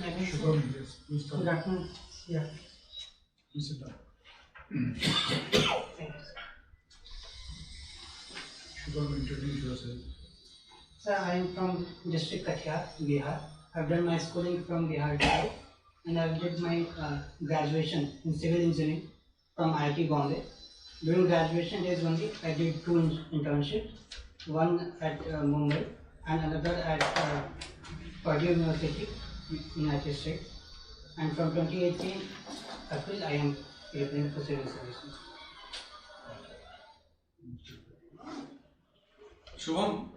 Shubham, yes, please Good come. afternoon. Yeah. Please sit down. Shubham, introduce yourself. Sir, I am from district Kathia, Bihar. I've done my schooling from Bihar District, and I've did my graduation in civil engineering from IIT Bombay. During graduation days only, I did two internships, one at Mumbai and another at Purdue University, United States. And from 2018 April, I am applying for civil services. Shubham,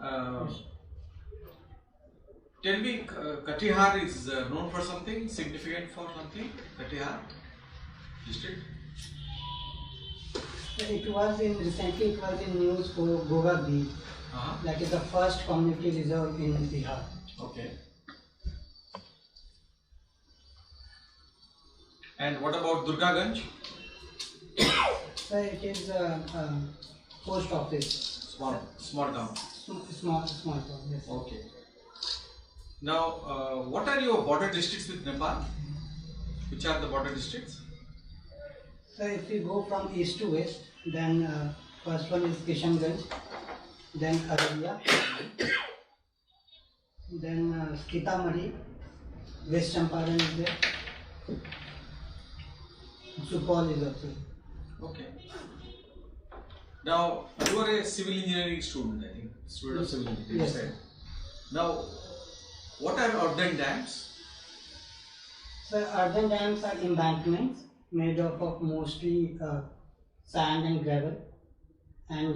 tell me, Katihar is known for something, significant for something? Katihar district? Recently it was in news for Goga Beach. That is the first community reserve in Bihar. Okay. And what about Durgaganj? So it is a post office. Small town. Small town, yes. Okay. Now, what are your border districts with Nepal? Which are the border districts? So if we go from east to west, then first one is Kishanganj, then Araria, then Sitamarhi, West Champaran is there, Supal is also. Okay. Now, you are a civil engineering student, I think. Student of civil engineering. Yes. Right? Now, what are earthen dams? So earthen dams are embankments made up of mostly sand and gravel, and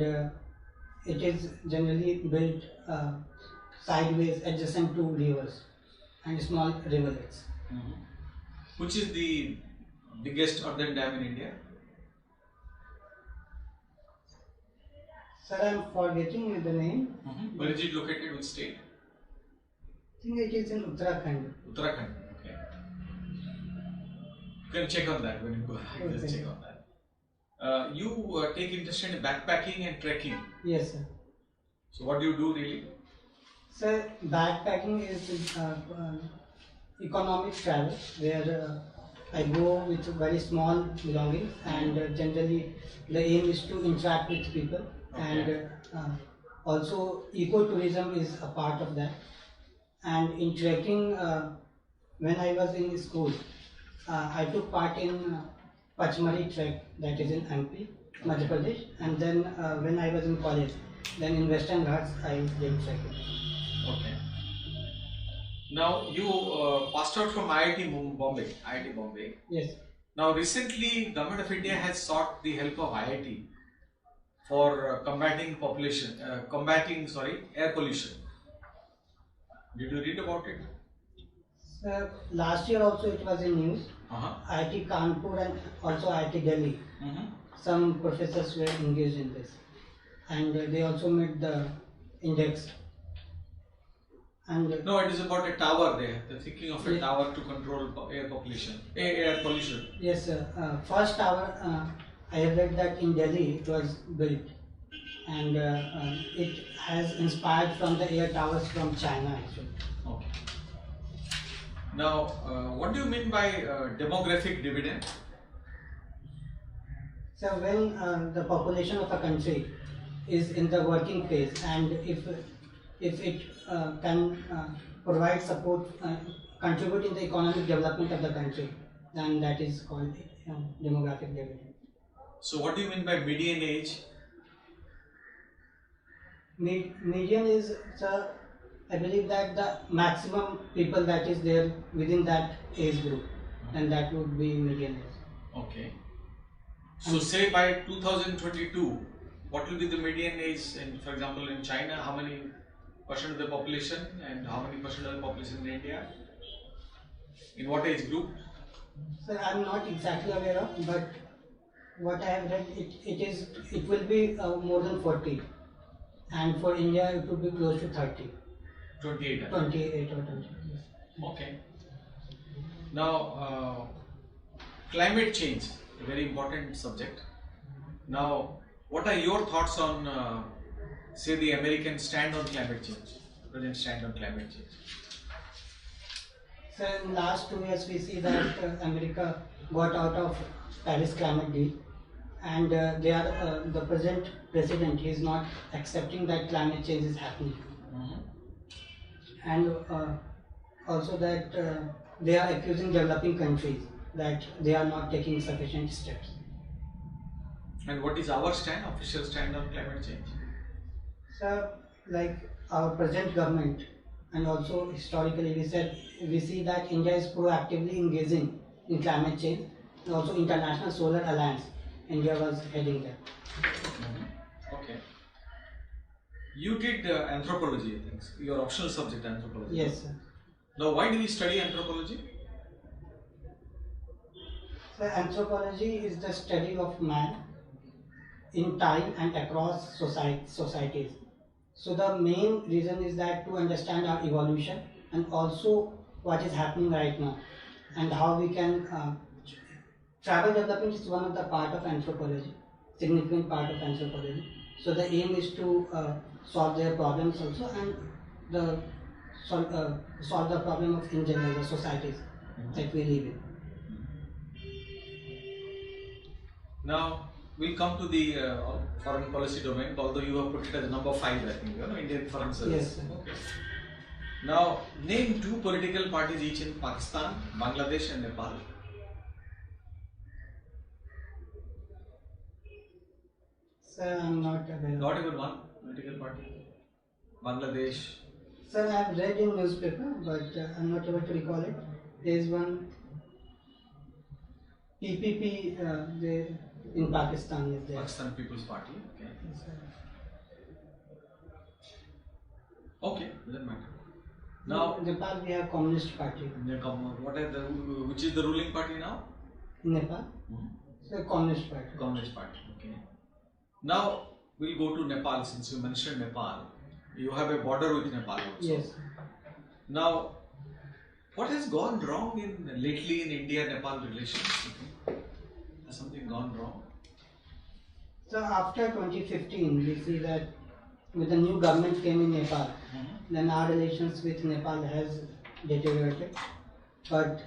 it is generally built sideways adjacent to rivers and small rivulets. Which is the biggest earthen dam in India? Sir, I am forgetting the name. Where is it located? Which state? I think it is in Uttarakhand. Uttarakhand. Okay. You can check on that when you go. Okay. Just check on that. You take interest in backpacking and trekking. Yes, sir. So what do you do really? Sir, backpacking is economic travel where I go with very small belongings, and generally the aim is to interact with people. Okay. And also ecotourism is a part of that. And in trekking, when I was in school, I took part in Pachmari trek, that is in MP, Madhya Pradesh. And then when I was in college, then in Western Ghats I did trekking. Okay. Now you passed out from IIT Bombay. IIT Bombay. Yes. Now recently, Government of India has sought the help of IIT for combating air pollution. Did you read about it? Sir, last year also it was in news. IIT Kanpur and also IIT Delhi. Some professors were engaged in this, and they also made the index. And no, it is about a tower there. They're thinking of a tower to control air pollution. Yes, sir. First tower, I have read that in Delhi it was built, and it has inspired from the air towers from China actually. Okay. Now, what do you mean by demographic dividend? So when the population of a country is in the working phase, and if it can provide support, contribute in the economic development of the country, then that is called demographic dividend. So what do you mean by median age? Median is, sir, I believe that the maximum people that is there within that age group, and that would be median age. Okay. So say by 2022, what will be the median age? And for example, in China, how many percent of the population, and how many percent of the population in India? In what age group? Sir, I am not exactly aware of, but what I have read, it will be more than 40, and for India it would be close to 30. 28. 28 or 20. Okay. Now, climate change, a very important subject. Now, what are your thoughts on, say, the American stand on climate change, present stand on climate change? So in last 2 years we see that America got out of Paris climate deal, and the present president is not accepting that climate change is happening, and also that they are accusing developing countries that they are not taking sufficient steps. And what is our official stand on climate change? So, like our present government, and also historically we see that India is proactively engaging in climate change, and also International Solar Alliance. India was heading there. Okay. You did anthropology, I think. Your optional subject, anthropology. Yes, sir. Now, why do we study anthropology? So, anthropology is the study of man in time and across societies. So, the main reason is that to understand our evolution and also what is happening right now and how we can. Travel development is one of the part of anthropology, significant part of anthropology. So the aim is to solve their problems also, and solve the problem of in general the societies that we live in. Now we'll come to the foreign policy domain, although you have put it as number 5, I think, Indian Foreign Service. Yes, sir. Okay. Now name 2 political parties each in Pakistan, Bangladesh and Nepal. Sir, I'm not aware. Not even one political party. Bangladesh. Sir, I have read in newspaper, but I'm not able to recall it. There is one PPP in Pakistan is there. Pakistan People's Party. Okay. Yes, sir. Okay, doesn't matter. Now, in Nepal we have Communist Party. which is the ruling party now? In Nepal, so Communist Party. Communist Party. Okay. Now we'll go to Nepal, since you mentioned Nepal. You have a border with Nepal also. Yes. Now, what has gone wrong lately in India-Nepal relations? Has something gone wrong? So after 2015, we see that with the new government came in Nepal, then our relations with Nepal has deteriorated. But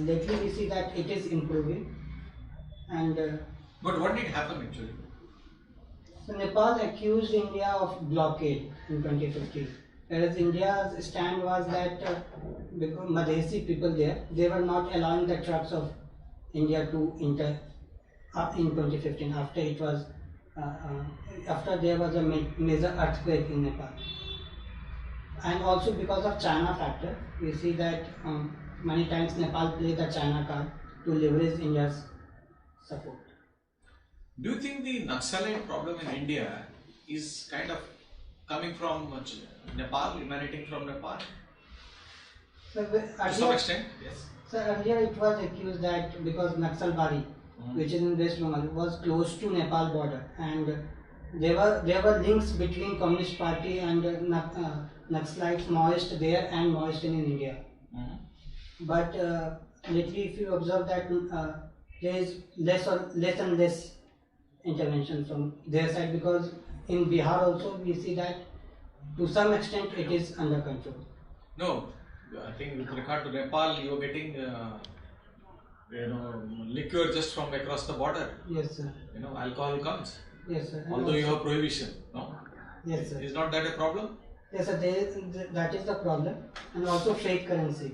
lately we see that it is improving. And But what did happen actually? so Nepal accused India of blockade in 2015. Whereas India's stand was that because Madhesi people there, they were not allowing the trucks of India to enter in 2015 after it was after there was a major earthquake in Nepal. And also because of China factor, we see that many times Nepal played the China card to leverage India's support. Do you think the Naxalite problem in India is kind of coming from Nepal, emanating from Nepal? So To some extent, yes. So earlier it was accused that because Naxalbari, which is in West Bengal, was close to Nepal border, and there were links between Communist Party and Naxalites, Maoist there and Maoist in India. But lately, if you observe that there is less and less intervention from their side, because in Bihar also we see that to some extent it is under control. No, I think with regard to Nepal, you are getting liquor just from across the border. Yes, sir. Alcohol comes. Yes, sir. Although you have prohibition, no? Yes, sir. Is not that a problem? Yes, sir. That is the problem, and also fake currency.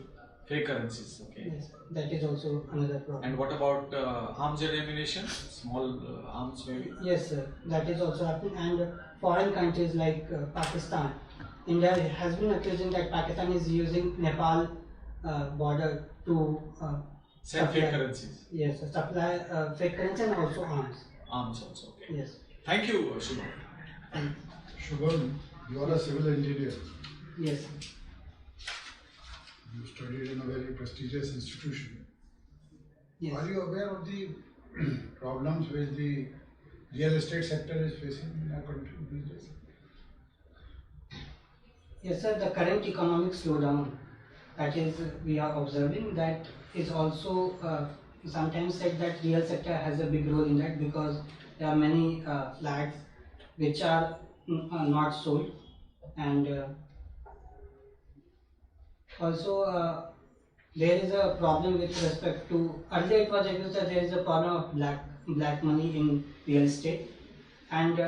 Fake currencies, okay. Yes, that is also another problem. And what about arms and ammunition? Small arms maybe? Yes, sir. That is also happening. And foreign countries like Pakistan, India has been accusing that Pakistan is using Nepal border to Sell fake currencies. Yes, sir. Supply fake currency and also arms. Arms also, okay. Yes. Thank you, Shubham. Shubham, you are a civil engineer. Yes, sir. You studied in a very prestigious institution. Yes. Are you aware of the problems which the real estate sector is facing in our country these days? Yes, sir. The current economic slowdown that is we are observing, that is also sometimes said that real sector has a big role in that, because there are many flats which are not sold, and Also, there is a problem with respect to earlier it was accused that there is a problem of black money in real estate, and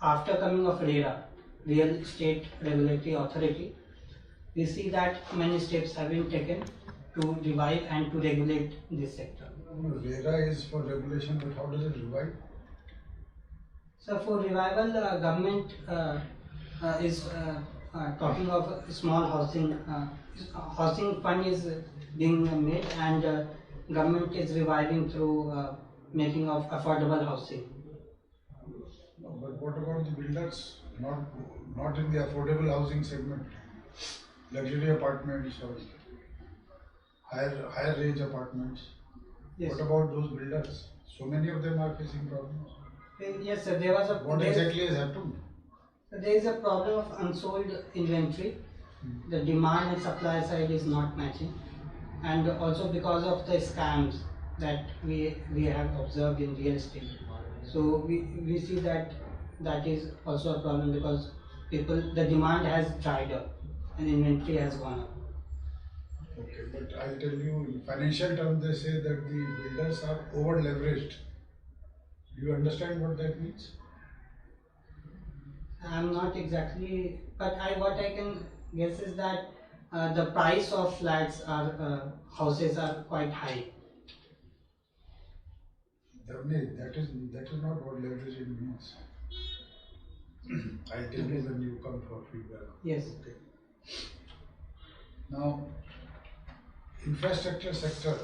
after coming of RERA, Real Estate Regulatory Authority, we see that many steps have been taken to revive and to regulate this sector. RERA is for regulation, but how does it revive? So for revival, government is talking of small housing. Housing fund is being made, and government is reviving through making of affordable housing. No, but what about the builders? Not in the affordable housing segment, luxury apartments or higher range apartments. Yes. What about those builders? So many of them are facing problems. Yes, sir. There was a What exactly has happened? there is a problem of unsold inventory. The demand and supply side is not matching, and also because of the scams that we have observed in real estate. So we see that is also a problem because the demand has dried up and inventory has gone up. Okay, but I'll tell you, in financial terms, they say that the builders are over leveraged. Do you understand what that means? I'm not exactly, but what I can guess is that the price of flats are houses are quite high. That is not what leveraging means. I'll tell you when you come for feedback. Yes. Okay. Now, infrastructure sector,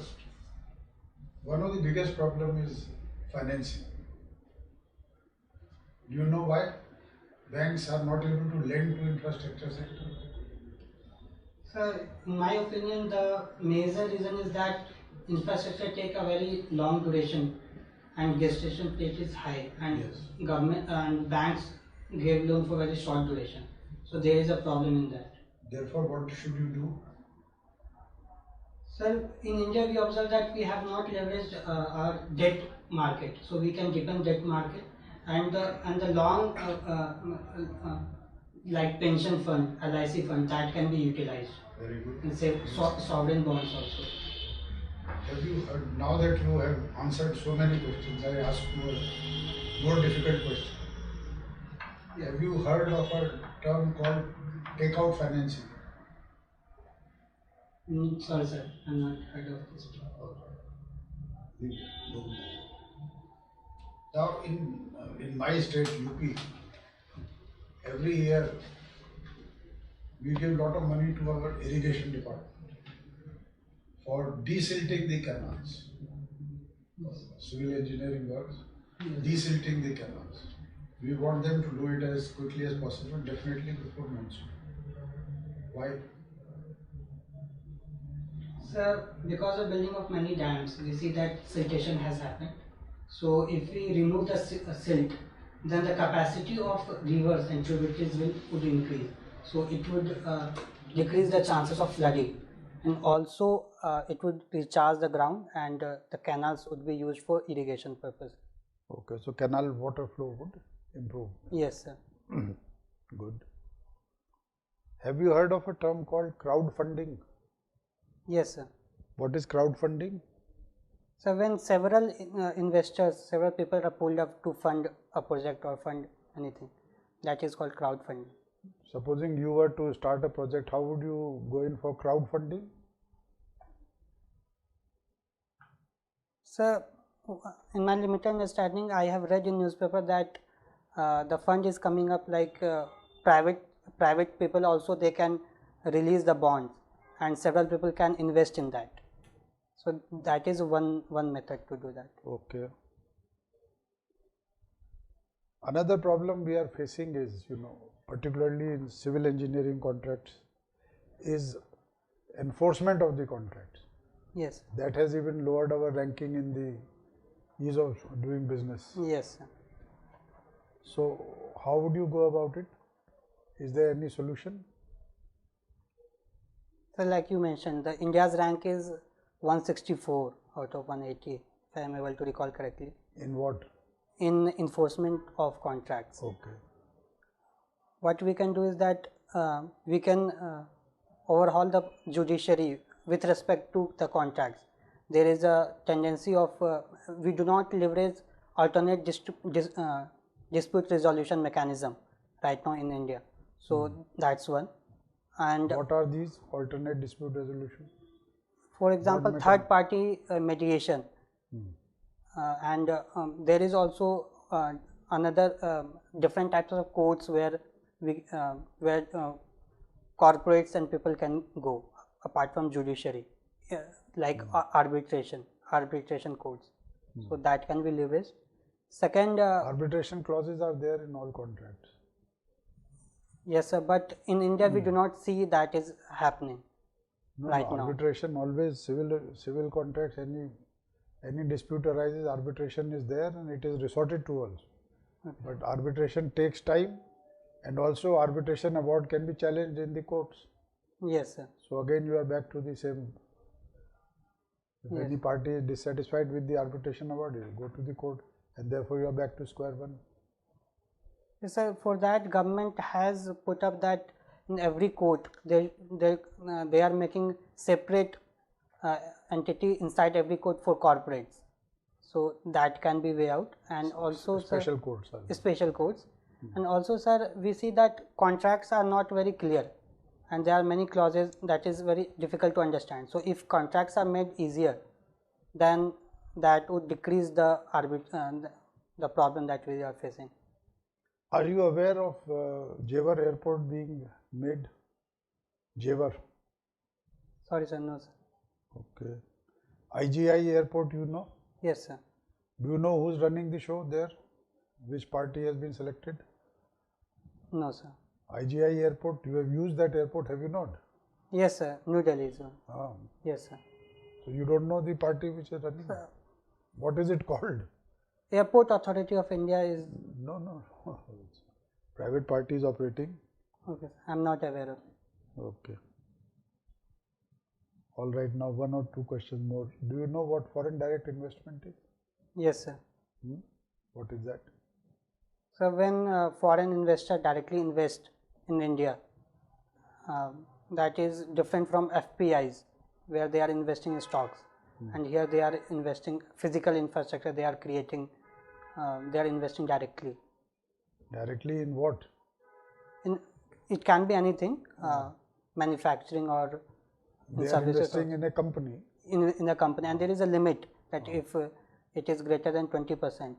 one of the biggest problem is financing. Do you know why? Banks are not able to lend to infrastructure sector. Sir, in my opinion, the major reason is that infrastructure take a very long duration and gestation period is high, and Yes. government and banks give loan for very short duration. So there is a problem in that. Therefore, what should you do? Sir, in India we observe that we have not leveraged our debt market, so we can depend debt market and the long like pension fund, LIC fund that can be utilized. Very good. And say sovereign bonds also. Have you heard, now that you have answered so many questions, I ask you a more difficult question. Have you heard of a term called takeout financing? Sorry sir, I'm not heard of this. Now, in my state, UP, every year we give lot of money to our irrigation department for desilting the canals. Civil engineering works, desilting the canals. We want them to do it as quickly as possible, definitely before monsoon. Why? Sir, because of building of many dams, we see that siltation has happened. So if we remove the silt, then the capacity of rivers and tributaries would increase. So it would decrease the chances of flooding, and also it would recharge the ground, and the canals would be used for irrigation purpose. Okay, so canal water flow would improve. Yes, sir. Good. Have you heard of a term called crowdfunding? Yes, sir. What is crowdfunding? So when several investors, several people are pulled up to fund a project or fund anything, that is called crowdfunding. Supposing you were to start a project, how would you go in for crowdfunding? Sir, in my limited understanding, I have read in newspaper that the fund is coming up like private people also, they can release the bonds and several people can invest in that. So that is one method to do that. Okay. Another problem we are facing is, particularly in civil engineering contracts, is enforcement of the contracts. Yes. That has even lowered our ranking in the ease of doing business. Yes, sir. So how would you go about it? Is there any solution? So like you mentioned, the India's rank is 164 out of 180, if I am able to recall correctly. In what? In enforcement of contracts. Okay. What we can do is that we can overhaul the judiciary with respect to the contracts. There is a tendency of we do not leverage alternate dispute resolution mechanism right now in India. So that's one. And What are these alternate dispute resolution? for example, third party mediation. And there is also another different types of courts where corporates and people can go apart from judiciary, like arbitration courts. So that can be leveraged. Second, Arbitration clauses are there in all contracts. yes sir, but in India we do not see that is happening right now. Arbitration always, civil contracts, any dispute arises, arbitration is there and it is resorted to also. But arbitration takes time, and also arbitration award can be challenged in the courts. Yes sir. So again you are back to the same. If Yes. any party is dissatisfied with the arbitration award, you will go to the court, and therefore you are back to square one. Yes, sir. For that, government has put up that in every court they are making separate entity inside every court for corporates. So that can be way out, and also Special sir, courts are there. special courts, and also sir, we see that contracts are not very clear, and there are many clauses that is very difficult to understand. So if contracts are made easier, then that would decrease the the problem that we are facing. Are you aware of Jewar Airport being made? Jewar. Sorry sir, no sir. Okay. IGI Airport, you know? Yes sir. Do you know who's running the show there? Which party has been selected? No sir. IGI Airport, you have used that airport, have you not? Yes sir. New Delhi sir. Ah. Yes sir. So you don't know the party which is running? What is it called? Airport Authority of India is No. Private party is operating. okay. I'm not aware of. Okay. All right, now one or two questions more. Do you know what foreign direct investment is? Yes sir. What is that? So when foreign investor directly invest in India, that is different from FPIs where they are investing in stocks, and here they are investing physical infrastructure. They are creating. They are investing directly. Directly in what? In it can be anything, manufacturing or in They are services investing in a company. in a company, and there is a limit that if it is greater than 20%.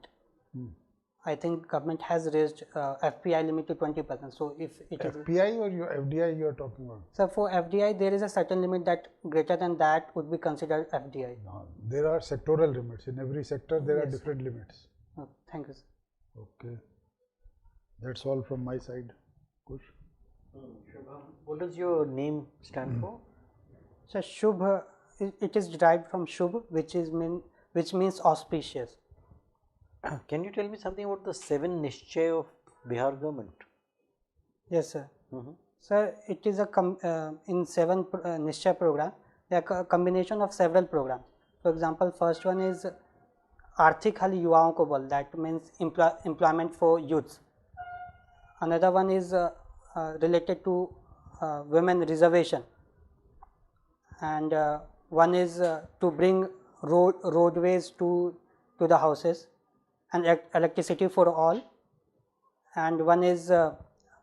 I think government has raised FPI limit to 20%. So if it is FPI or your FDI you are talking about? so for FDI there is a certain limit that greater than that would be considered FDI. No, there are sectoral limits. In every sector there are Yes. different limits. Oh, thank you, sir. Okay. That's all from my side. Kush? What does your name stand for? So Shubh, it is derived from Shubh, which means auspicious. Can you tell me something about the 7 Nishchay of Bihar government? Yes, sir. Sir, it is a in 7 Nishchay program. They are a combination of several programs. For example, first one is Arthik Hal Yuvaon Ko Bal, that means employment for youths. Another one is related to women reservation, and one is to bring roadways to the houses and electricity for all, and one is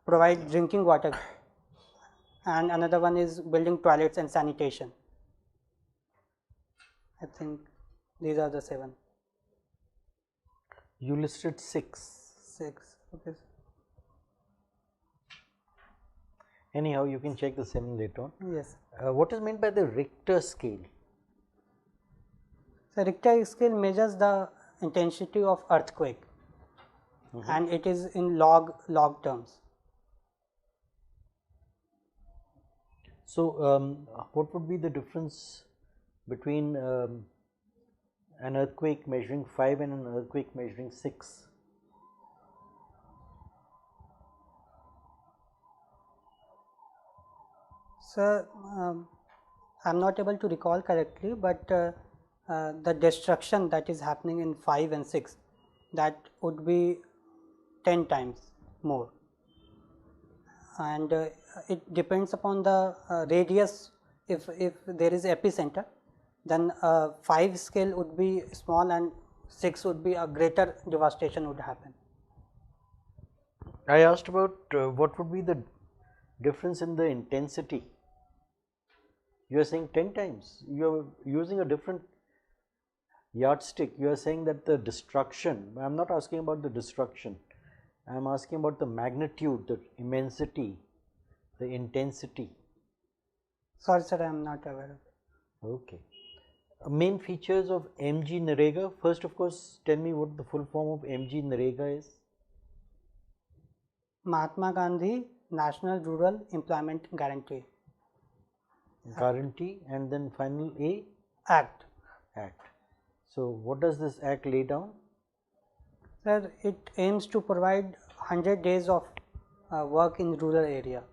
provide drinking water, and another one is building toilets and sanitation. I think these are the 7. You listed 6. 6. Okay. Anyhow, you can check the 7 later on. Yes. What is meant by the Richter scale? So Richter scale measures the intensity of earthquake, and it is in log terms. So, what would be the difference between an earthquake measuring 5 and an earthquake measuring 6? Sir, I'm not able to recall correctly, but the destruction that is happening in 5 and 6, that would be 10 times more. and it depends upon the radius. If there is epicenter, then 5 scale would be small and 6 would be a greater devastation would happen. I asked about what would be the difference in the intensity. You are saying 10 times. You are using a different yardstick. You are saying that the destruction, I am not asking about the destruction, I am asking about the magnitude, the immensity, the intensity. Sorry sir, I am not aware of it. Okay. Main features of MG Narega. First, of course, tell me what the full form of MG Narega is. Mahatma Gandhi National Rural Employment Guarantee Guarantee, and then final A, Act. Act. So, what does this act lay down? Sir, it aims to provide 100 days of work in rural area.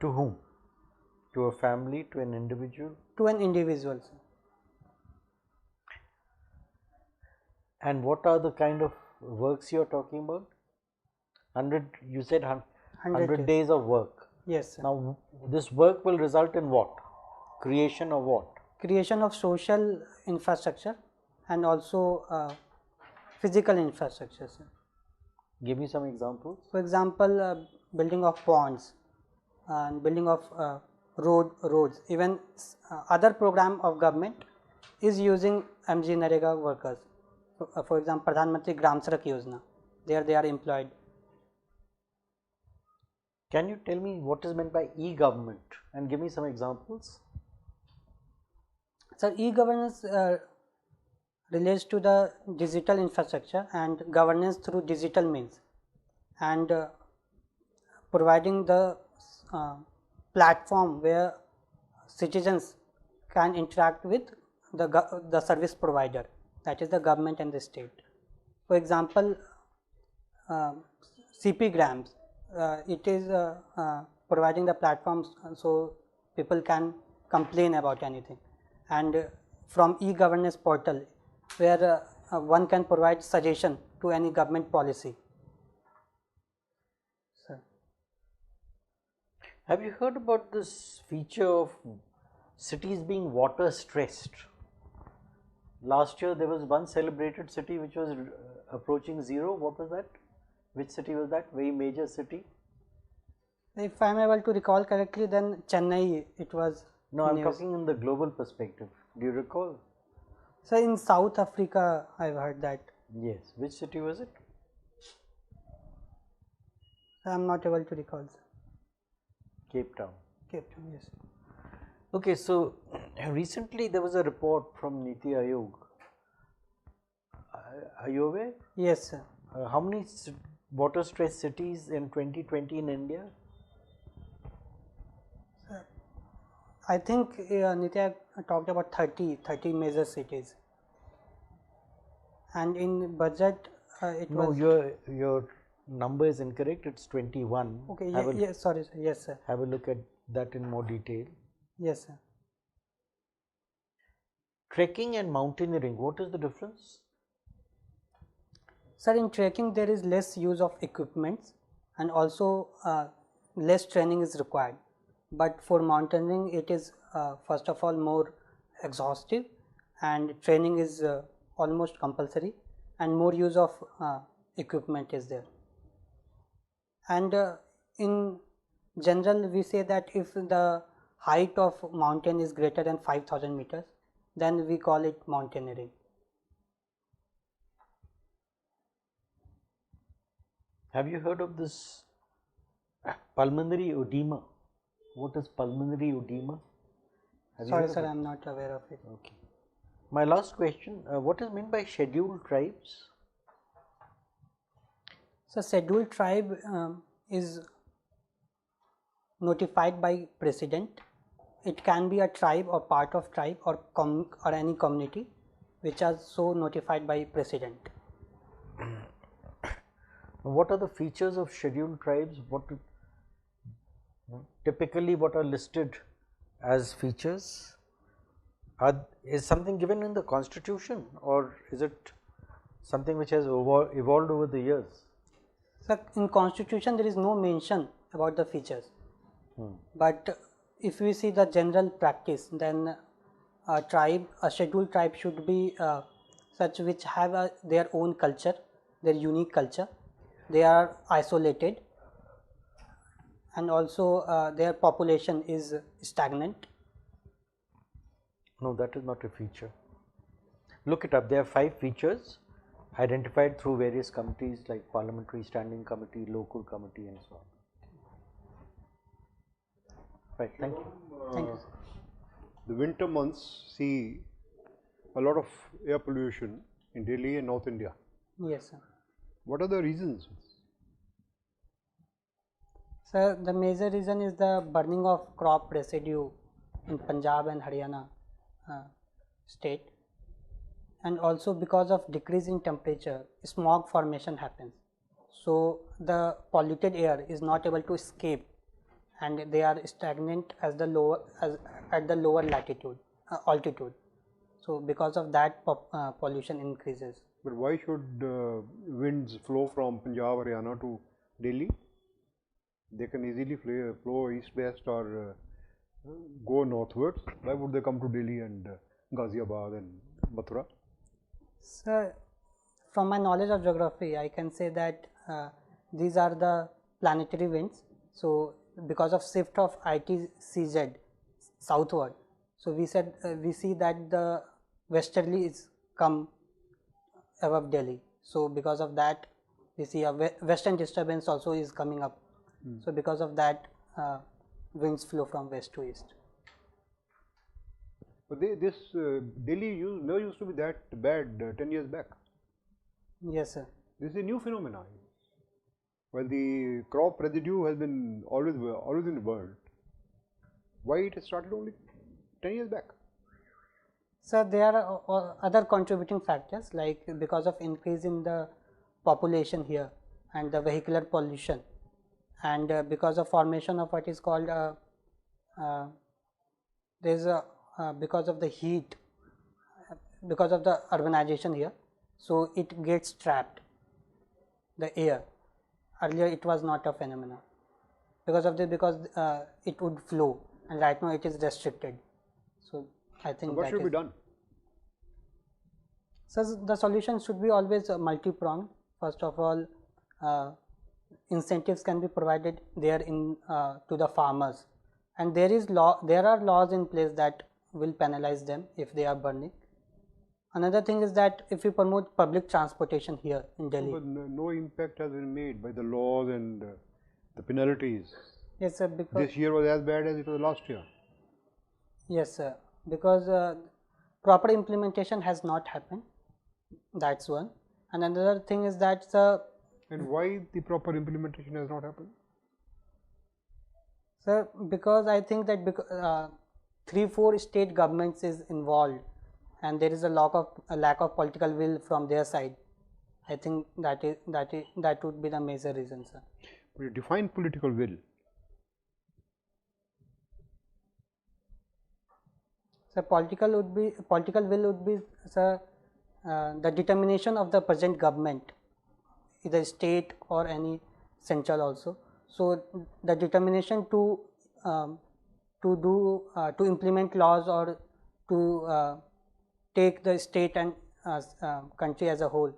To whom? To a family, to an individual? To an individual, sir. And what are the kind of works you are talking about? 100, you said 100 days of work. Yes, sir. Now, this work will result in what? Creation of what? Creation of social infrastructure and also physical infrastructure, sir. Give me some examples. For example, building of ponds and building of roads. Even other program of government is using MG Narega workers. For example, Pradhan Mantri Gram Sadak Yojana. There they are employed. Can you tell me what is meant by e-government and give me some examples? So, e-governance relates to the digital infrastructure and governance through digital means, and providing the platform where citizens can interact with the service provider, that is the government and the state. For example, CP Grams, it is providing the platforms so people can complain about anything, and from e-governance portal where one can provide suggestion to any government policy. Sir. Have you heard about this feature of cities being water stressed? Last year there was one celebrated city which was approaching zero. What was that? Which city was that? Very major city? If I am able to recall correctly, then Chennai it was. No, I am news. talking in the global perspective. Do you recall? So in South Africa, I have heard that. Yes. Which city was it? I am not able to recall. Sir. Cape Town. Cape Town, yes. Okay, so recently there was a report from Niti Aayog. Are you aware? Yes, sir. How many water stressed cities in 2020 in India? I think Niti Aayog talked about 30 major cities, and in budget it No, was. your number is incorrect. It's 21. Okay. Yes. Sorry, sir. Yes, sir. Have a look at that in more detail. Yes, sir. Trekking and mountaineering. What is the difference? Sir, in trekking there is less use of equipments and also less training is required. But for mountaineering, it is first of all more exhaustive, and training is almost compulsory, and more use of equipment is there. And in general, we say that if the height of mountain is greater than 5,000 meters, then we call it mountaineering. Have you heard of this pulmonary edema? What is pulmonary edema? Sorry, sir, I am not aware of it. Okay. My last question, what is meant by scheduled tribes? So, scheduled tribe is notified by president. It can be a tribe or part of tribe or any community which are so notified by president. What are the features of scheduled tribes? Typically what are listed as features? Is something given in the constitution or is it something which has evolved over the years? So in constitution there is no mention about the features, but if we see the general practice, then a scheduled tribe should be such which have their own culture, their unique culture. They are isolated, and also their population is stagnant. No, that is not a feature. Look it up. There are 5 features identified through various committees like Parliamentary Standing Committee, Local Committee, and so on. Right, thank you. Thank you. The winter months see a lot of air pollution in Delhi and North India. Yes, sir. What are the reasons? Sir, the major reason is the burning of crop residue in Punjab and Haryana state, and also because of decrease in temperature, smog formation happens. So the polluted air is not able to escape, and they are stagnant at the lower latitude altitude. So because of that, pollution increases. But why should winds flow from Punjab, Haryana to Delhi? They can easily flow east-west or go northwards. Why would they come to Delhi and Ghaziabad and Mathura? Sir, from my knowledge of geography, I can say that these are the planetary winds. So because of shift of ITCZ southward, so we see that the westerly is come above Delhi. So because of that, we see a western disturbance also is coming up. So because of that, winds flow from west to east. But Delhi never used to be that bad 10 years back. Yes, sir. This is a new phenomenon. Well, the crop residue has been always in the world. Why it has started only 10 years back? So there are other contributing factors, like because of increase in the population here and the vehicular pollution, and because of formation of what is called because of the heat, because of the urbanization here, so it gets trapped, the air. Earlier it was not a phenomenon because of this, because it would flow, and right now it is restricted. So I think So what should be done? So the solution should be always multi-pronged. First of all, incentives can be provided there to the farmers, and there are laws in place that will penalize them if they are burning. Another thing is that if we promote public transportation here in Delhi. But no impact has been made by the laws and the penalties. Yes, sir. Because This year was as bad as it was last year. yes, sir. Because proper implementation has not happened. That's one. And another thing is that And why the proper implementation has not happened? sir, because I think that 3-4 state governments is involved, and there is a lack of political will from their side. I think that would be the major reason, sir. We define political will. So political will would be, sir, the determination of the present government, either state or any central also. So the determination to implement laws or to take the state and country as a whole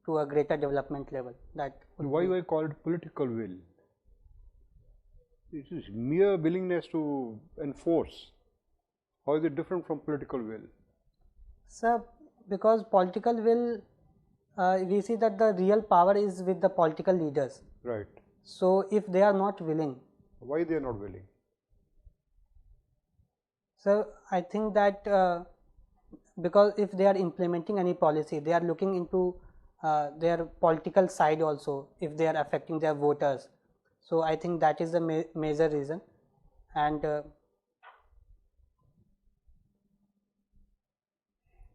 to a greater development level. Why do I call it political will? It is mere willingness to enforce. How is it different from political will? Sir, because political will, we see that the real power is with the political leaders. Right. So if they are not willing, Why they are not willing? so I think that because if they are implementing any policy, they are looking into their political side also, if they are affecting their voters. So I think that is the major reason. And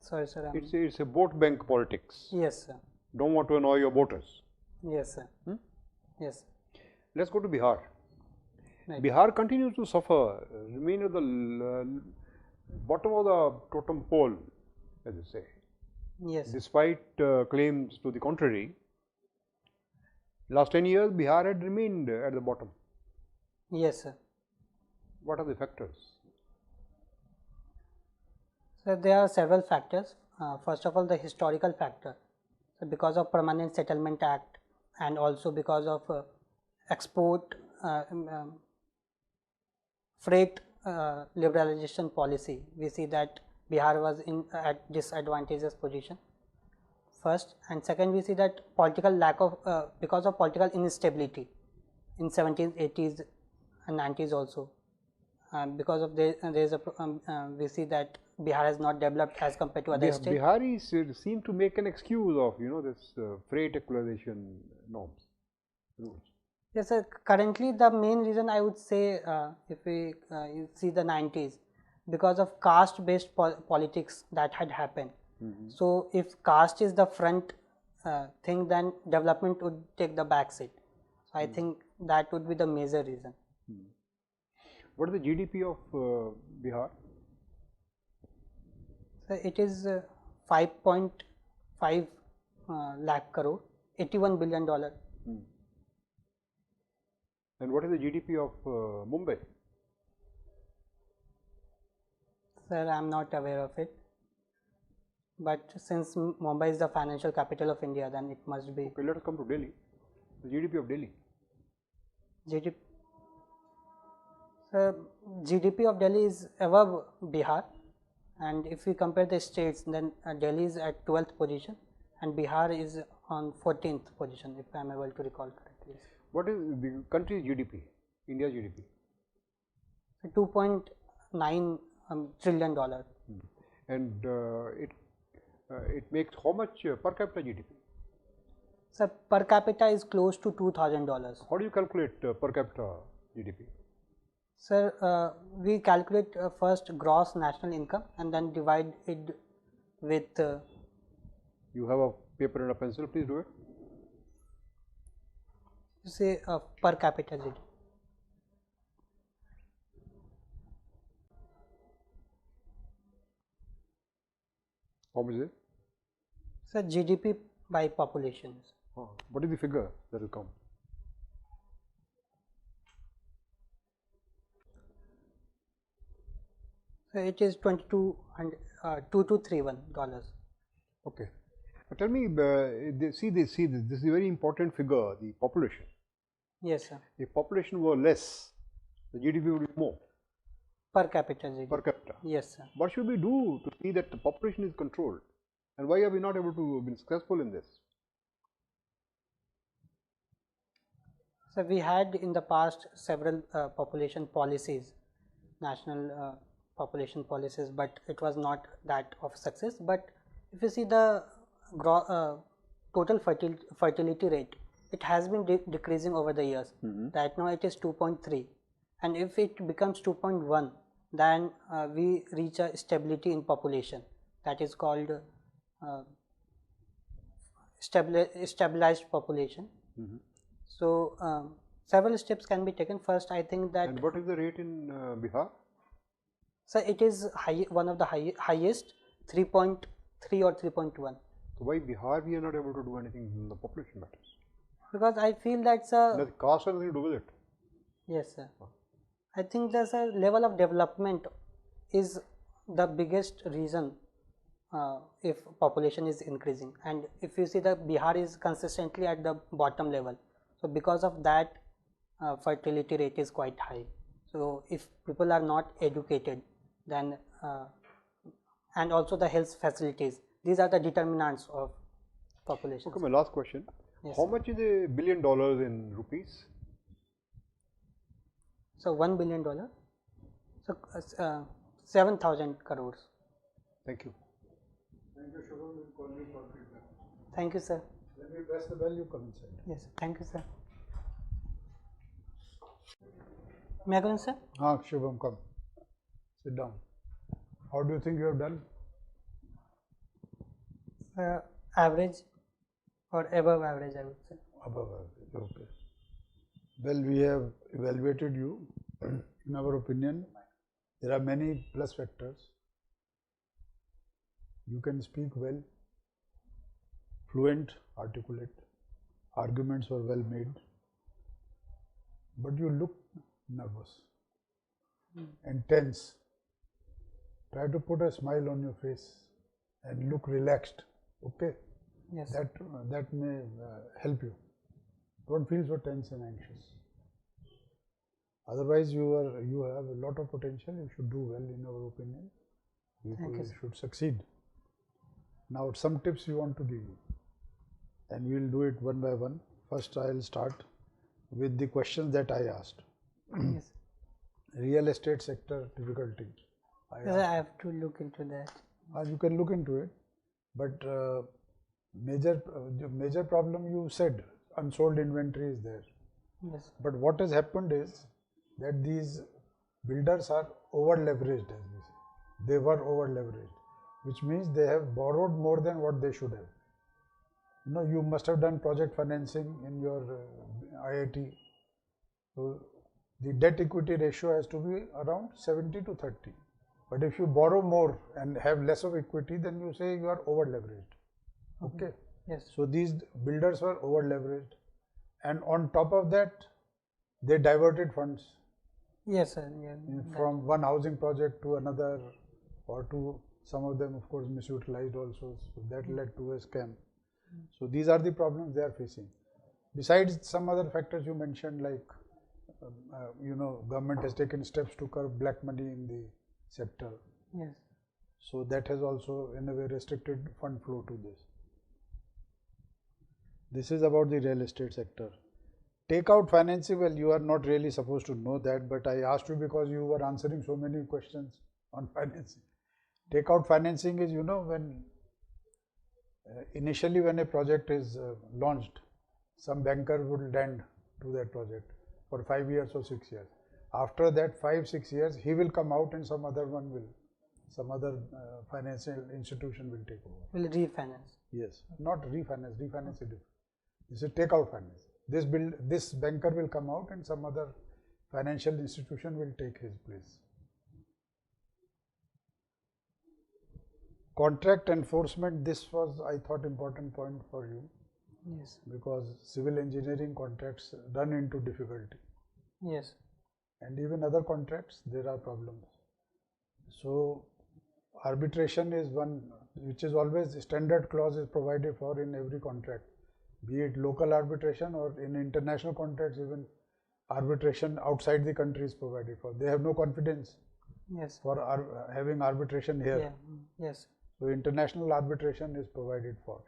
sorry, sir. It's a vote bank politics. Yes, sir. Don't want to annoy your voters. Yes, sir. Yes. Let's go to Bihar. Right. Bihar continues to suffer, remain at the bottom of the totem pole, as you say. Yes. Despite claims to the contrary, Last 10 years, Bihar had remained at the bottom. Yes, sir. What are the factors? So there are several factors. First of all, the historical factor. So because of Permanent Settlement Act and also because of export freight liberalization policy, we see that Bihar was in at disadvantageous position. First, and second, we see that political lack of because of political instability in 1780s and 90s also. Because of there is a we see that Bihar has not developed as compared to other states. Biharis seem to make an excuse of this freight equalization norms rules. Yes, sir. Currently, the main reason I would say, if we see the 90s, because of caste-based politics that had happened. So, if caste is the front thing, then development would take the back seat. So, I think that would be the major reason. What is the GDP of Bihar? So, it is 5.5 lakh crore, $81 billion. And what is the GDP of Mumbai? Sir, I am not aware of it. But since Mumbai is the financial capital of India, then it must be. Okay, let us come to Delhi. The GDP of Delhi. GDP. Sir, GDP of Delhi is above Bihar, and if we compare the states, then Delhi is at 12th position, and Bihar is on 14th position, if I am able to recall correctly. What is the country's GDP? India's GDP? $2.9 trillion. And it makes how much per capita GDP? So per capita is close to $2,000. How do you calculate per capita GDP? Sir, we calculate first gross national income and then divide it with. You have a paper and a pencil, please do it. Say per capita GDP. How much is it? So GDP by population. What is the figure that will come? So it is $2231. Okay. Tell me, see this. This is a very important figure, the population. Yes, sir. If population were less, the GDP would be more. Per capita GDP. Per capita. Yes, sir. What should we do to see that the population is controlled? And why are we not able to be successful in this? So we had in the past several population policies, national population policies, but it was not that of success. But if you see the total fertility rate, it has been decreasing over the years. Right now it is 2.3, and if it becomes 2.1, then we reach a stability in population. That is called stabilized population. So several steps can be taken. First, I think that. And what is the rate in Bihar? So it is one of the highest, 3.3 or 3.1. So why Bihar we are not able to do anything in the population matters? Because I feel that's a. Does caste have anything to do with it? Yes, sir. I think there's a level of development is the biggest reason if population is increasing, and if you see that Bihar is consistently at the bottom level, so because of that fertility rate is quite high. So if people are not educated, then and also the health facilities, these are the determinants of population. Okay, my last question. Yes, How sir. much is $1 billion in rupees? So $1 billion, so 7,000 crores. Thank you. Thank you, Shubham. We'll call you for feedback. Thank you, sir. When we press the bell, you come inside. Yes, thank you, sir. May I go in, sir? Shubham, come. Sit down. How do you think you have done? Average or above average, I would say. Above average, okay. Well, we have evaluated you. In our opinion, there are many plus factors. You can speak well, fluent, articulate. arguments were well made, but you look nervous and tense. Try to put a smile on your face and look relaxed. Okay, Yes. that may help you. Don't feel so tense and anxious. Otherwise, you have a lot of potential. You should do well, in our opinion. Thank you, You sir. should succeed. Now, some tips we want to give you, and we will do it one by one. First, I will start with the questions that I asked. Yes. Real estate sector difficulty. Yes, I have to look into that. You can look into it, but major problem you said, unsold inventory is there. Yes. But what has happened is that these builders are over leveraged, as we say. They were over leveraged, which means they have borrowed more than what they should have. You must have done project financing in your IIT. So the debt equity ratio has to be around 70 to 30. But if you borrow more and have less of equity, then you say you are over leveraged. Okay. Yes. So these builders were over leveraged, and on top of that, they diverted funds Yes, sir. Yeah. from one housing project to another, or to some of them, of course, misutilized also. So that led to a scam. So these are the problems they are facing. Besides some other factors you mentioned, like government has taken steps to curb black money in the sector. Yes. So that has also in a way restricted fund flow to this. This is about the real estate sector. Takeout financing, well, you are not really supposed to know that, but I asked you because you were answering so many questions on financing. Takeout financing is, when initially when a project is launched, some banker would lend to that project for 5 years or 6 years. After that 5-6 years, he will come out and some other financial institution will take over. Will refinance. Yes, not refinance. Refinance is different. This is takeout finance. This banker will come out and some other financial institution will take his place. Contract enforcement. This was, I thought, important point for you. Yes. Because civil engineering contracts run into difficulty. Yes. And even other contracts, there are problems. So arbitration is one which is always standard clause is provided for in every contract, be it local arbitration or in international contracts, even arbitration outside the country is provided for. They have no confidence Yes. for having arbitration here. Yeah. Yes. So international arbitration is provided for.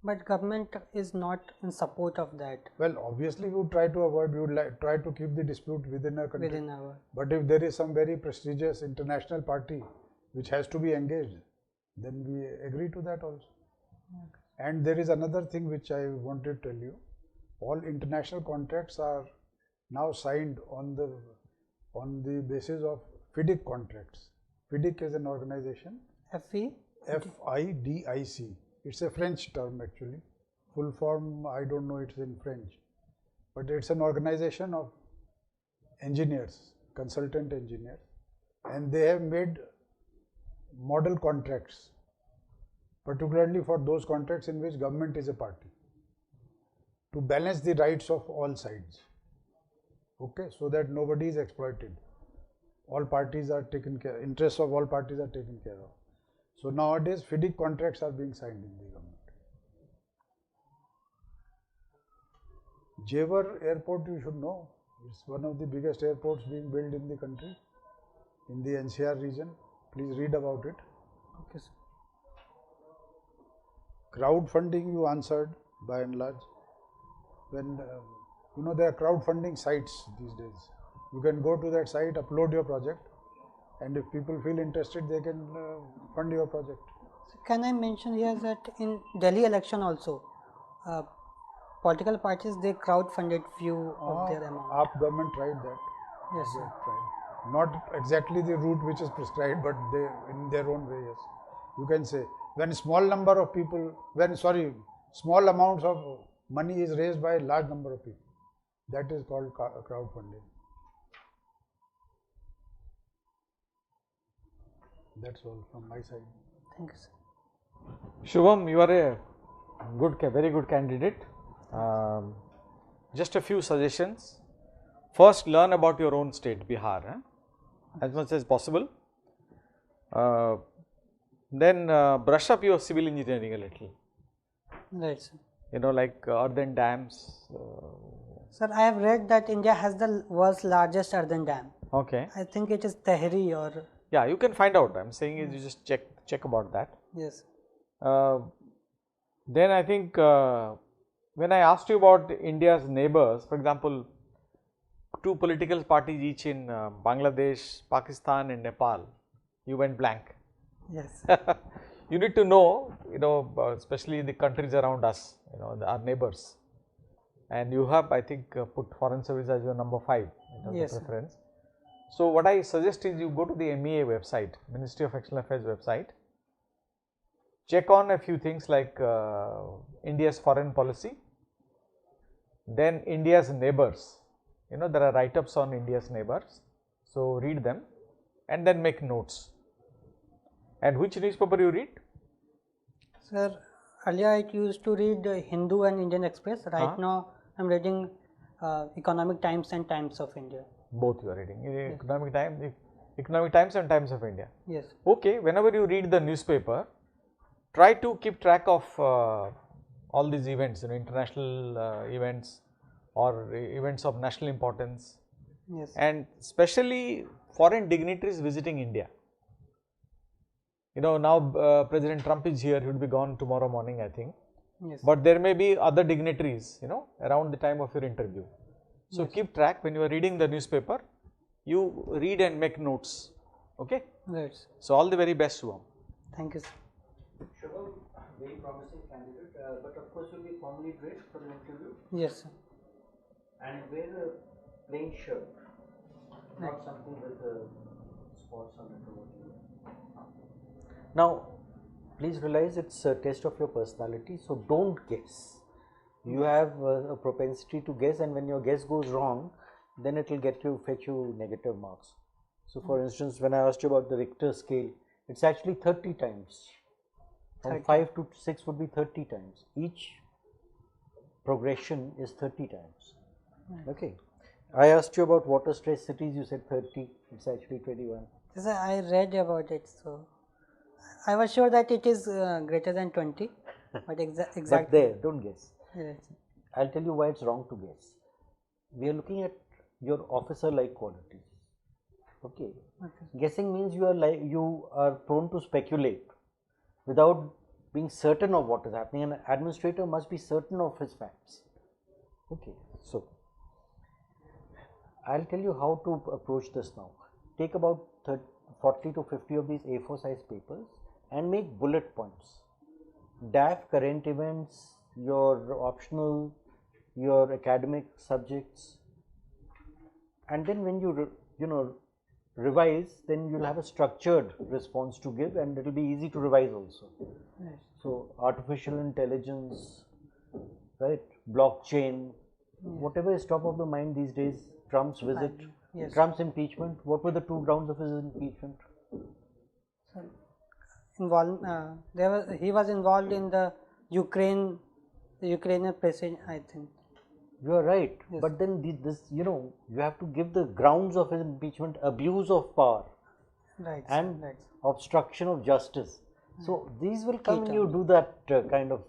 But government is not in support of that. Well, obviously we would try to avoid, we would try to keep the dispute within our country. Within our. But if there is some very prestigious international party which has to be engaged, then we agree to that also. Okay. And there is another thing which I wanted to tell you. All international contracts are now signed on the basis of FIDIC contracts. FIDIC is an organization. FIDIC. It's a French term actually. Full form, I don't know, it's in French. But it's an organization of engineers, consultant engineers, and they have made model contracts, particularly for those contracts in which government is a party, to balance the rights of all sides. Okay, so that nobody is exploited. All parties are taken care, interests of all parties are taken care of. So nowadays FIDIC contracts are being signed in the government. Jewar Airport, you should know, it's one of the biggest airports being built in the country, in the NCR region. Please read about it. Okay, sir. Crowdfunding you answered by and large. When there are crowdfunding sites these days. You can go to that site, upload your project, and if people feel interested, they can fund your project. So can I mention here that in Delhi election also, political parties, they crowd-funded few of their amount. AAP government tried that. Yes, They sir. tried. Not exactly the route which is prescribed, but they, in their own way, yes. You can say when small number of people, small amounts of money is raised by a large number of people, that is called crowdfunding. That's all from my side. Thank you, sir. Shubham, you are a very good candidate. Just a few suggestions. First, learn about your own state, Bihar, as much as possible. Then brush up your civil engineering a little. Right, sir. You know, like earthen dams. Sir, I have read that India has the world's largest earthen dam. Okay. I think it is Tehri or. Yeah, you can find out. I'm saying is you just check about that. Yes. Then I think when I asked you about India's neighbors, for example, two political parties each in Bangladesh, Pakistan and Nepal, you went blank. Yes. You need to know, especially the countries around us, our neighbors. And you have, I think, put foreign service as your number 5 Yes, the preference. So what I suggest is you go to the MEA website, Ministry of External Affairs website, check on a few things like India's foreign policy, then India's neighbors. There are write-ups on India's neighbors, so read them and then make notes. And which newspaper you read? Sir, earlier I used to read Hindu and Indian Express. Right now I am reading Economic Times and Times of India. Both you are reading. Yes. Economic Times and Times of India. Yes. Okay, whenever you read the newspaper, try to keep track of all these events, international events or events of national importance. Yes. And especially foreign dignitaries visiting India. Now President Trump is here, he will be gone tomorrow morning, I think. Yes. But there may be other dignitaries, around the time of your interview. So Yes. keep track when you are reading the newspaper, you read and make notes. Okay? Right. So all the very best, Shubham. Thank you, sir. Shubham, very promising candidate, but of course you'll be formally dressed for the interview Yes, sir. and wear a plain shirt, not something with spots on it. Now, please realize it's a test of your personality, so don't guess. You have a propensity to guess, and when your guess goes wrong, then it will fetch you negative marks. So, for instance, when I asked you about the Richter scale, it's actually 30 times. From 5 to 6 would be 30 times. Each progression is 30 times. Okay. I asked you about water stressed cities, you said 30, it's actually 21. Sir, I read about it, so I was sure that it is greater than 20, but exactly. But there, don't guess. Yes. I'll tell you why it's wrong to guess. We are looking at your officer-like qualities. Okay. Guessing means you are prone to speculate without being certain of what is happening. An administrator must be certain of his facts. Okay. So I'll tell you how to approach this now. Take about 40 to 50 of these A4 size papers and make bullet points. DAF, current events, your optional, your academic subjects, and then when you revise, then you'll have a structured response to give, and it will be easy to revise also. Right. So artificial intelligence, right, blockchain, whatever is top of the mind these days. Trump's visit, Yes. Trump's impeachment. What were the 2 grounds of his impeachment? He was involved in the Ukrainian president, I think. You are right, Yes. but then you have to give the grounds of his impeachment: abuse of power Right. and right. obstruction of justice. So these will come when you do that kind of,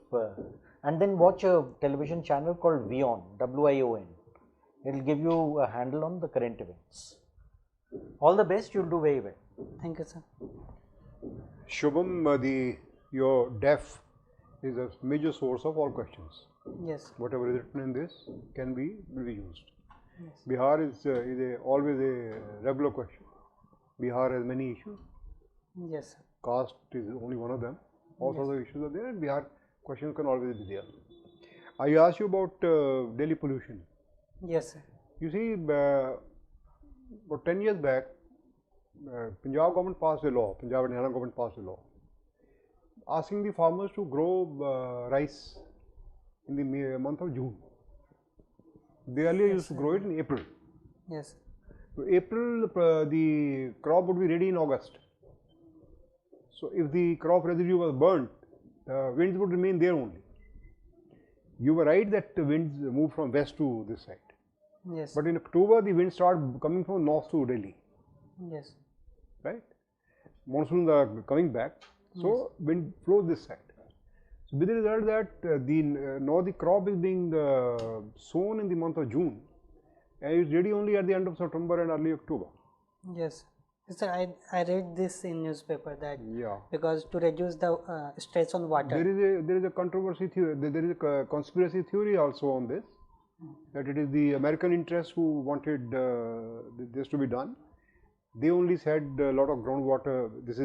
and then watch a television channel called WION, WION. It will give you a handle on the current events. All the best, you'll do very well. Thank you, sir. Shubham, your DEF is a major source of all questions. Yes. Whatever is written in this will be used. Yes. Bihar is always a regular question. Bihar has many issues. Yes, sir. Caste is only one of them. All sorts of issues are there, and Bihar questions can always be there. I asked you about Delhi pollution. Yes, sir. You see, about 10 years back, Punjab government passed a law, Punjab and Haryana government passed a law, asking the farmers to grow rice in the month of June. They earlier used to grow it in April. Yes. So April, the crop would be ready in August. So if the crop residue was burnt, the winds would remain there only. You were right that the winds move from west to this side. Yes. But in October, the winds start coming from north to Delhi, Yes. right? Monsoons are coming back, so wind flows this side. So with the result that now the crop is being sown in the month of June, and it's ready only at the end of September and early October. Yes. Sir, I read this in newspaper that Yeah. because to reduce the stress on water. There is a controversy theory. There is a conspiracy theory also on this, that it is the American interests who wanted this to be done. They only said a lot of groundwater. This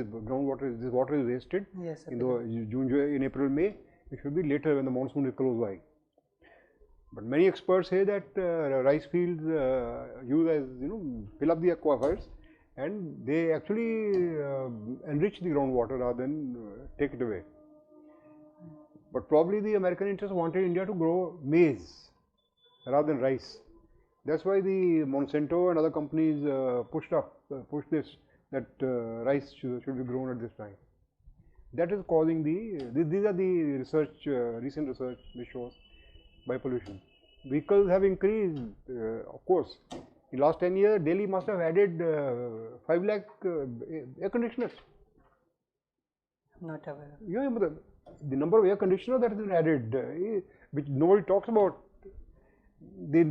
water is wasted Yes, sir. in the June, July, in April, May. It should be later when the monsoon is close by. But many experts say that rice fields use as fill up the aquifers, and they actually enrich the groundwater rather than take it away. But probably the American interest wanted India to grow maize rather than rice. That's why the Monsanto and other companies pushed this, that rice should be grown at this time. That is causing these are the research, recent research which shows by pollution. Vehicles have increased, of course. In the last 10 years, Delhi must have added 5 lakh air conditioners. Not aware. Yeah, but the number of air conditioners that has been added, which nobody talks about. The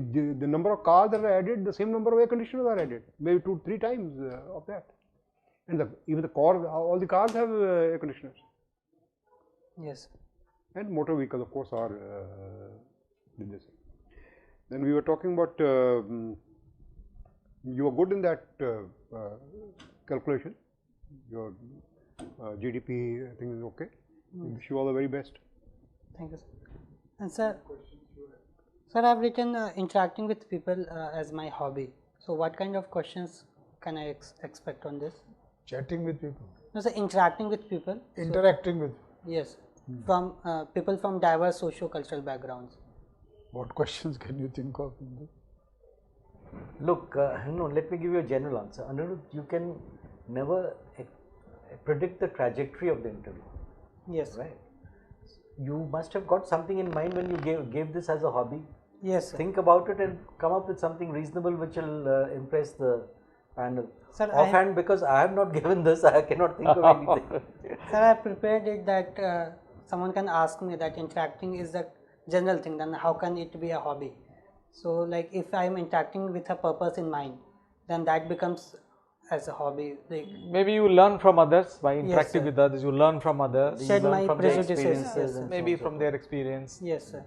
number of cars that are added, the same number of air conditioners are added, maybe 2-3 times of that. And even the car, all the cars have air conditioners. Yes. And motor vehicles, of course, are in this. Then we were talking about, you are good in that calculation. Your GDP thing is okay. Wish you all the very best. Thank you, sir. And sir, I've written interacting with people as my hobby. So what kind of questions can I expect on this? Chatting with people. No, sir, interacting with people. Interacting with. Yes, from people from diverse socio-cultural backgrounds. What questions can you think of? Look, no, let me give you a general answer. Anirudh, you can never predict the trajectory of the interview. Yes. Right. You must have got something in mind when you gave this as a hobby. Yes, sir. Think about it and come up with something reasonable which will impress the panel. Sir, offhand, because I have not given this, I cannot think of anything. Sir, I prepared it that someone can ask me that interacting is the general thing, then how can it be a hobby? So like if I am interacting with a purpose in mind, then that becomes as a hobby. Like maybe you learn from others by interacting sir. with others. You learn from others. shed learn my from their prejudices. experiences Yes, sir. and Maybe so on and so from their experience. Yes, sir.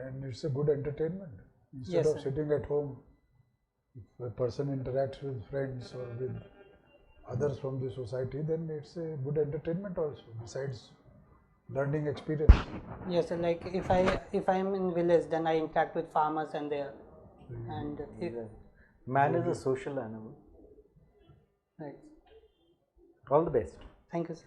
And it's a good entertainment. Instead Yes, of sir. sitting at home, if a person interacts with friends or with others from the society, then it's a good entertainment also, besides learning experience. Yes, sir. Like if I am in village, then I interact with farmers and there, and if, Man is a social animal. right. All the best. Thank you, sir.